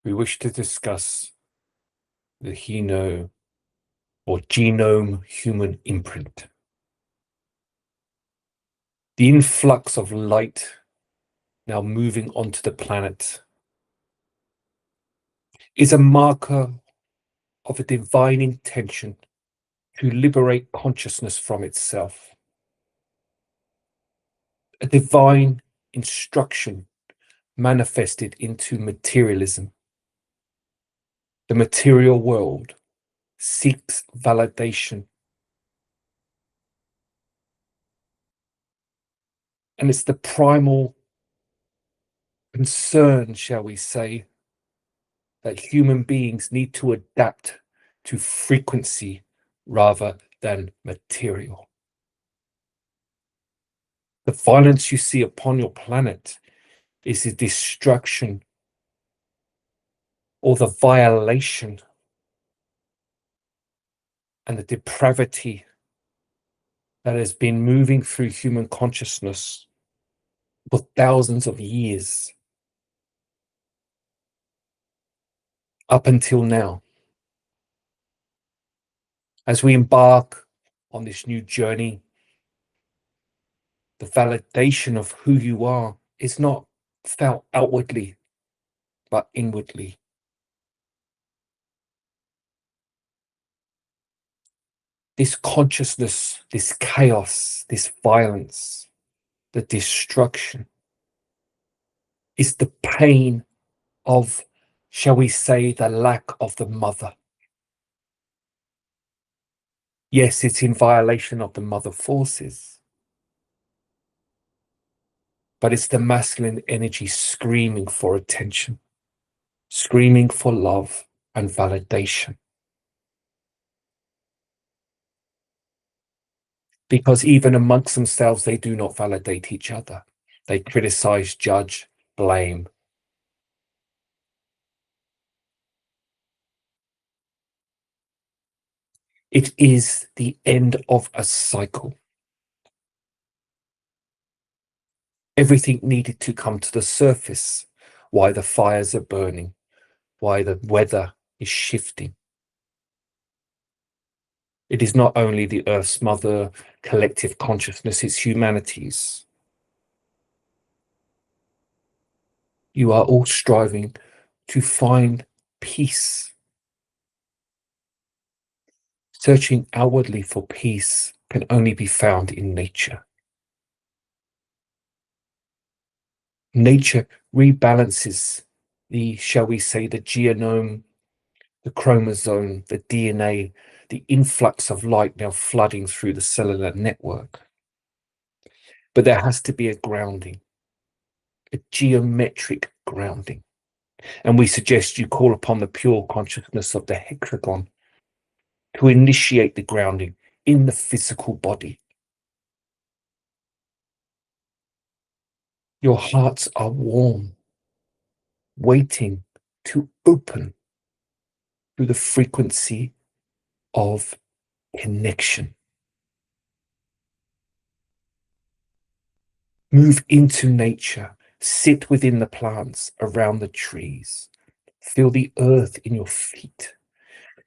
we wish to discuss the genome human imprint. The influx of light now moving onto the planet is a marker of a divine intention to liberate consciousness from itself. A divine instruction manifested into materialism. The material world seeks validation. And it's the primal concern, shall we say, that human beings need to adapt to frequency rather than material. The violence you see upon your planet is the destruction or the violation and the depravity that has been moving through human consciousness for thousands of years up until now. As we embark on this new journey, the validation of who you are is not felt outwardly, but inwardly. This consciousness, this chaos, this violence, the destruction is the pain of, shall we say, the lack of the mother. Yes, it's in violation of the mother forces, but it's the masculine energy screaming for attention, screaming for love and validation. Because even amongst themselves, they do not validate each other. They criticize, judge, blame. It is the end of a cycle. Everything needed to come to the surface. Why the fires are burning, why the weather is shifting. It is not only the Earth's mother collective consciousness, it's humanity's. You are all striving to find peace. Searching outwardly for peace can only be found in nature. Nature rebalances the, shall we say, the genome, the chromosome, the DNA, the influx of light now flooding through the cellular network. But there has to be a grounding, a geometric grounding. And we suggest you call upon the pure consciousness of the hexagon to initiate the grounding in the physical body. Your hearts are warm, waiting to open through the frequency of connection. Move into nature, sit within the plants, around the trees, feel the earth in your feet.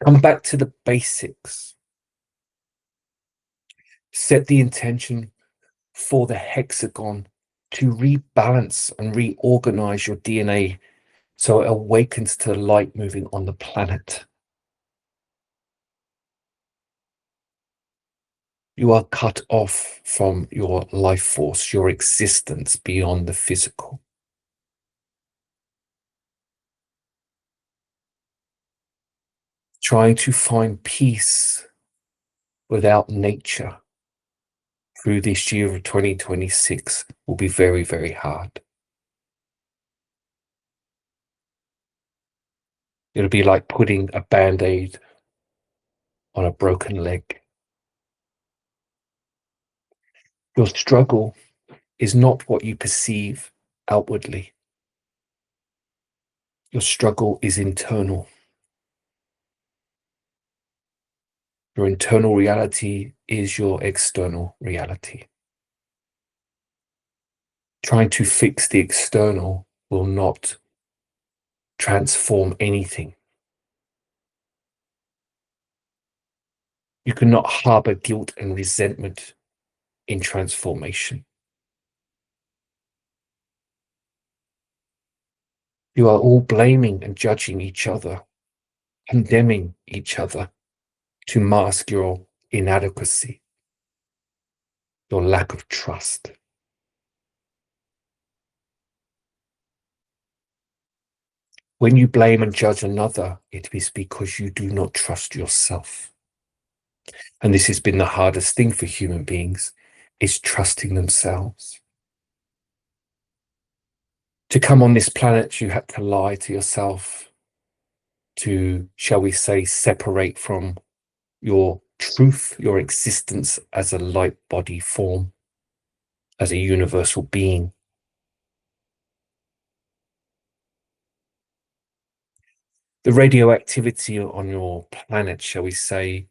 Come back to the basics. Set the intention for the hexagon to rebalance and reorganize your DNA so it awakens to the light moving on the planet. You are cut off from your life force, your existence beyond the physical. Trying to find peace without nature through this year of 2026 will be very, very hard. It'll be like putting a band-aid on a broken leg. Your struggle is not what you perceive outwardly. Your struggle is internal. Your internal reality is your external reality. Trying to fix the external will not transform anything. You cannot harbor guilt and resentment in transformation. You are all blaming and judging each other, condemning each other to mask your inadequacy, your lack of trust. When you blame and judge another, it is because you do not trust yourself. And this has been the hardest thing for human beings, is trusting themselves. To come on this planet, you had to lie to yourself, to, shall we say, separate from your truth, your existence as a light body form, as a universal being. The radioactivity on your planet, shall we say,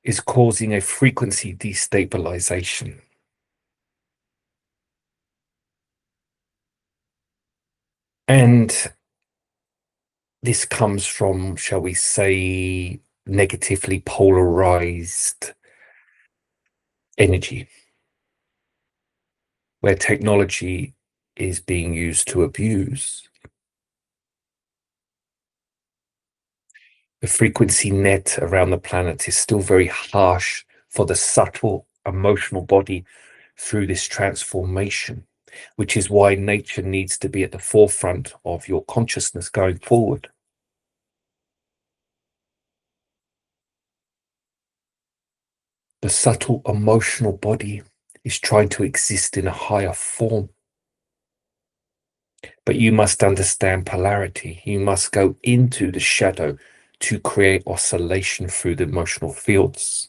is causing a frequency destabilization. And this comes from, shall we say, negatively polarized energy, where technology is being used to abuse. The frequency net around the planet is still very harsh for the subtle emotional body through this transformation, which is why nature needs to be at the forefront of your consciousness going forward. The subtle emotional body is trying to exist in a higher form. But you must understand polarity. You must go into the shadow to create oscillation through the emotional fields,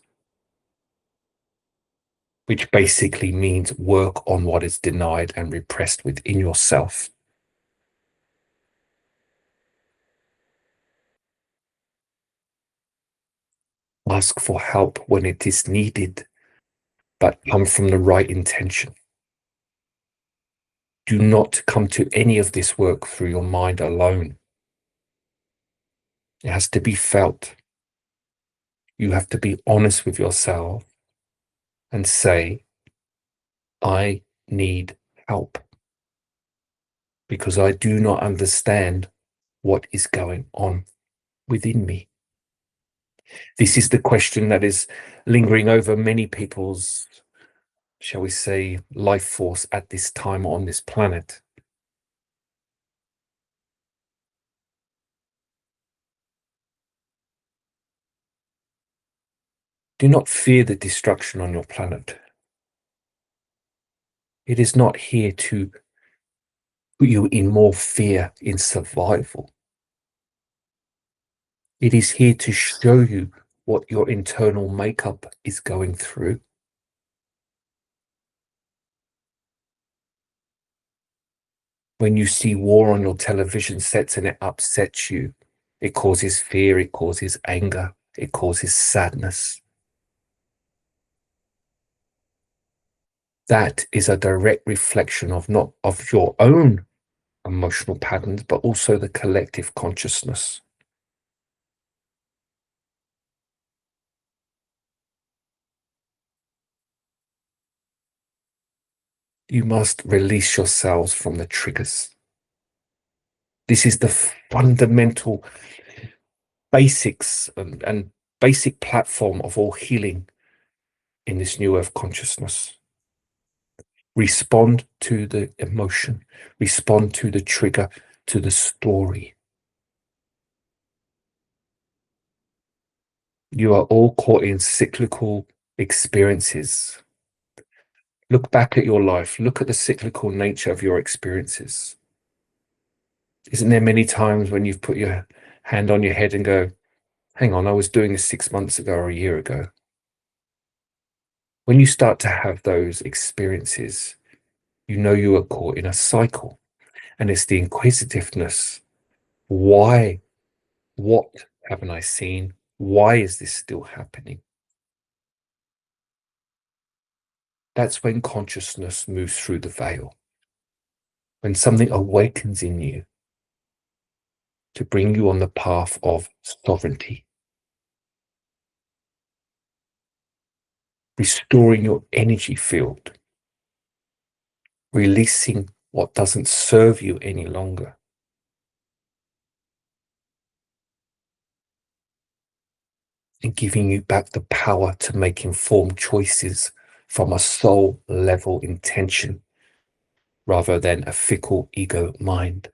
which basically means work on what is denied and repressed within yourself. Ask for help when it is needed, but come from the right intention. Do not come to any of this work through your mind alone. It has to be felt. You have to be honest with yourself and say, I need help because I do not understand what is going on within me. This is the question that is lingering over many people's, shall we say, life force at this time on this planet. Do not fear the destruction on your planet. It is not here to put you in more fear in survival. It is here to show you what your internal makeup is going through. When you see war on your television sets and it upsets you, it causes fear, it causes anger, it causes sadness. That is a direct reflection of not of your own emotional patterns, but also the collective consciousness. You must release yourselves from the triggers. This is the fundamental basics and basic platform of all healing in this new earth consciousness. Respond to the emotion, respond to the trigger, to the story. You are all caught in cyclical experiences. Look back at your life, look at the cyclical nature of your experiences. Isn't there many times when you've put your hand on your head and go, hang on, I was doing this 6 months ago or a year ago? When you start to have those experiences, you know you are caught in a cycle. And it's the inquisitiveness. Why? What haven't I seen? Why is this still happening? That's when consciousness moves through the veil. When something awakens in you, to bring you on the path of sovereignty, restoring your energy field, releasing what doesn't serve you any longer. And giving you back the power to make informed choices from a soul level intention rather than a fickle ego mind.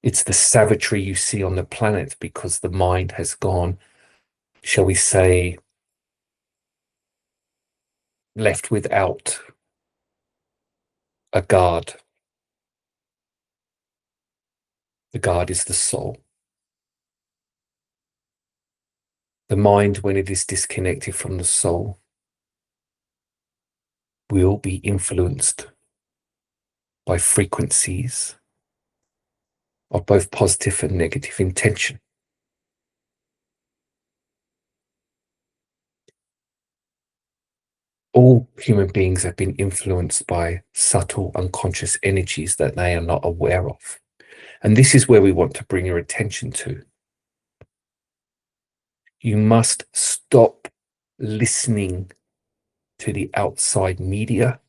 It's the savagery you see on the planet because the mind has gone, shall we say, left without a guard. The guard is the soul. The mind, when it is disconnected from the soul, will be influenced by frequencies of both positive and negative intention. All human beings have been influenced by subtle unconscious energies that they are not aware of. And this is where we want to bring your attention to. You must stop listening to the outside media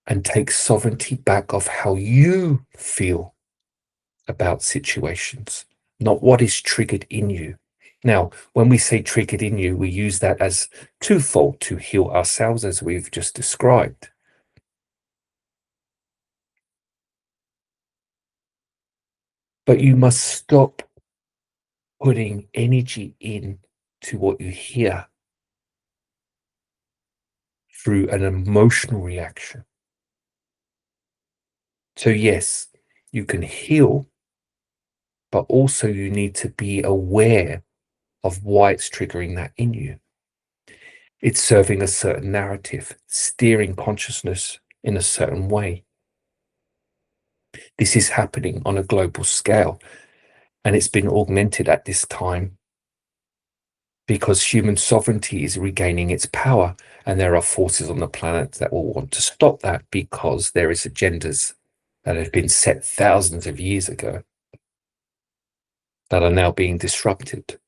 and take sovereignty back of how you feel about situations, not what is triggered in you. Now, when we say triggered in you, we use that as twofold to heal ourselves, as we've just described. But you must stop putting energy in to what you hear through an emotional reaction. So yes, you can heal, but also you need to be aware of why it's triggering that in you. It's serving a certain narrative, steering consciousness in a certain way. This is happening on a global scale, and it's been augmented at this time because human sovereignty is regaining its power, and there are forces on the planet that will want to stop that because there is agendas that have been set thousands of years ago that are now being disrupted.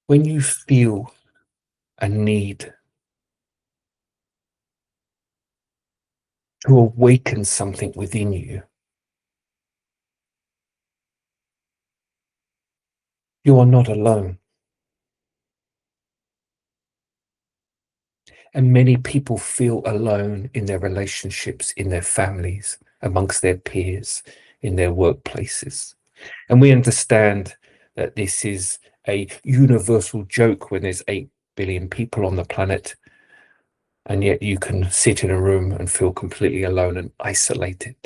When you feel a need to awaken something within you, you are not alone. And many people feel alone in their relationships, in their families, amongst their peers, in their workplaces. And we understand that this is a universal joke when there's 8 billion people on the planet, and yet you can sit in a room and feel completely alone and isolated.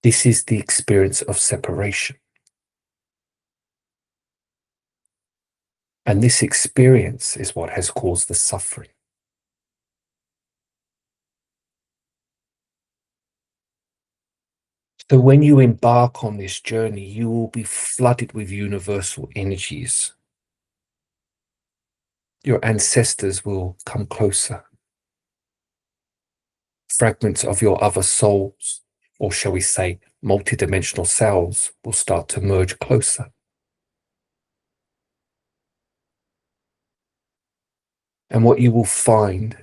This is the experience of separation. And this experience is what has caused the suffering. So when you embark on this journey, you will be flooded with universal energies. Your ancestors will come closer. Fragments of your other souls, or shall we say, multidimensional selves, will start to merge closer. And what you will find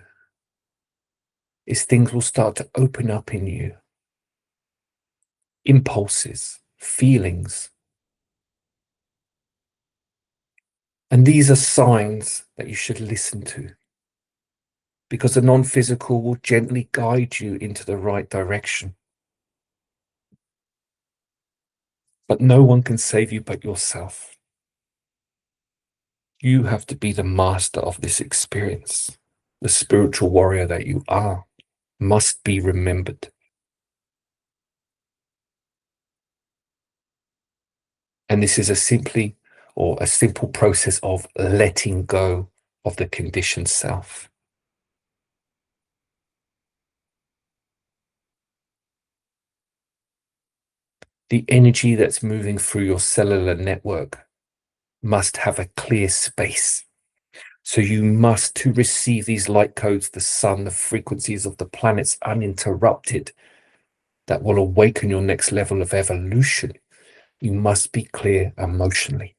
is things will start to open up in you. Impulses, feelings. And these are signs that you should listen to, because the non-physical will gently guide you into the right direction. But no one can save you but yourself. You have to be the master of this experience. The spiritual warrior that you are must be remembered. And this is a simple process of letting go of the conditioned self. The energy that's moving through your cellular network must have a clear space. So you must, to receive these light codes, the sun, the frequencies of the planets uninterrupted, that will awaken your next level of evolution, you must be clear emotionally.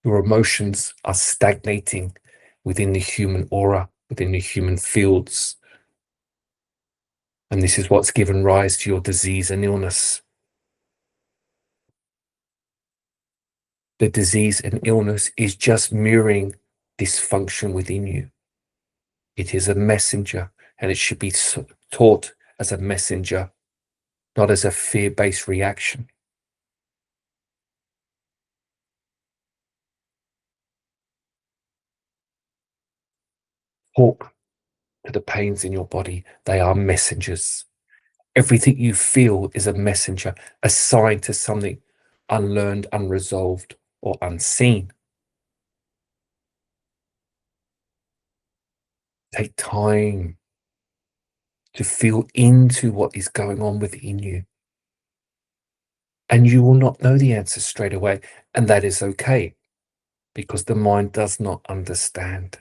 Your emotions are stagnating within the human aura, within the human fields. And this is what's given rise to your disease and illness. The disease and illness is just mirroring dysfunction within you. It is a messenger, and it should be taught as a messenger, not as a fear-based reaction. Talk to the pains in your body. They are messengers. Everything you feel is a messenger assigned to something unlearned, unresolved, or unseen. Take time to feel into what is going on within you. And you will not know the answer straight away. And that is okay, because the mind does not understand.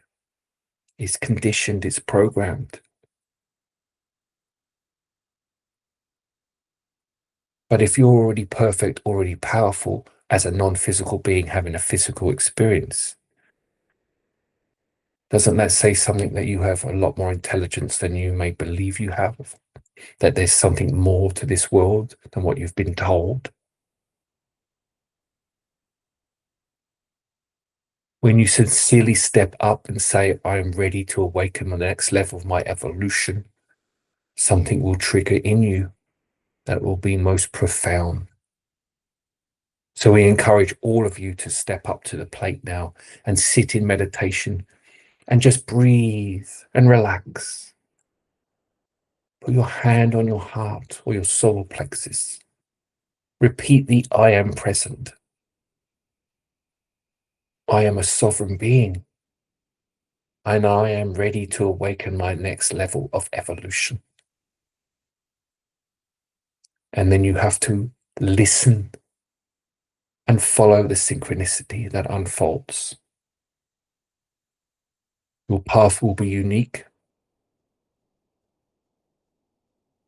It's conditioned, it's programmed. But if you're already perfect, already powerful as a non-physical being having a physical experience, doesn't that say something that you have a lot more intelligence than you may believe you have? That there's something more to this world than what you've been told? When you sincerely step up and say, I am ready to awaken the next level of my evolution, something will trigger in you that will be most profound. So we encourage all of you to step up to the plate now and sit in meditation and just breathe and relax. Put your hand on your heart or your solar plexus. Repeat the I am present. I am a sovereign being, and I am ready to awaken my next level of evolution. And then you have to listen and follow the synchronicity that unfolds. Your path will be unique,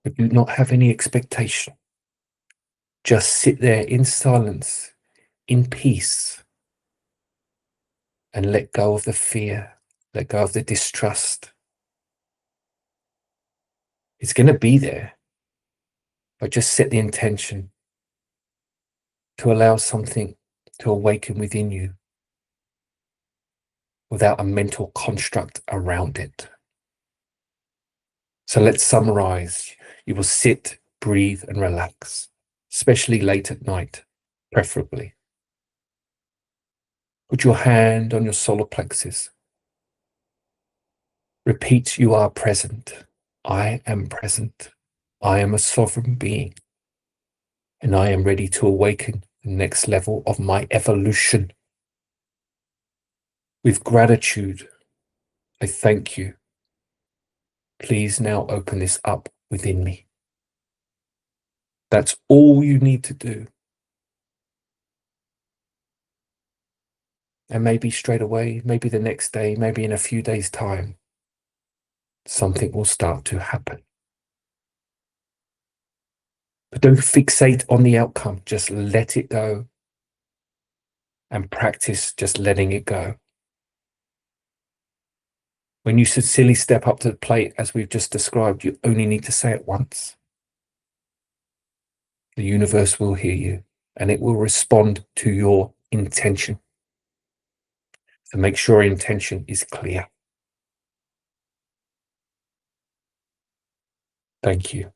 but do not have any expectation. Just sit there in silence, in peace, and let go of the fear, let go of the distrust. It's going to be there, but just set the intention to allow something to awaken within you without a mental construct around it. So let's summarize. You will sit, breathe, and relax, especially late at night, preferably. Put your hand on your solar plexus. Repeat, you are present. I am present. I am a sovereign being, and I am ready to awaken the next level of my evolution. With gratitude, I thank you. Please now open this up within me. That's all you need to do. And maybe straight away, maybe the next day, maybe in a few days' time, something will start to happen. But don't fixate on the outcome. Just let it go and practice just letting it go. When you sincerely step up to the plate, as we've just described, you only need to say it once. The universe will hear you and it will respond to your intention. So make sure your intention is clear. Thank you.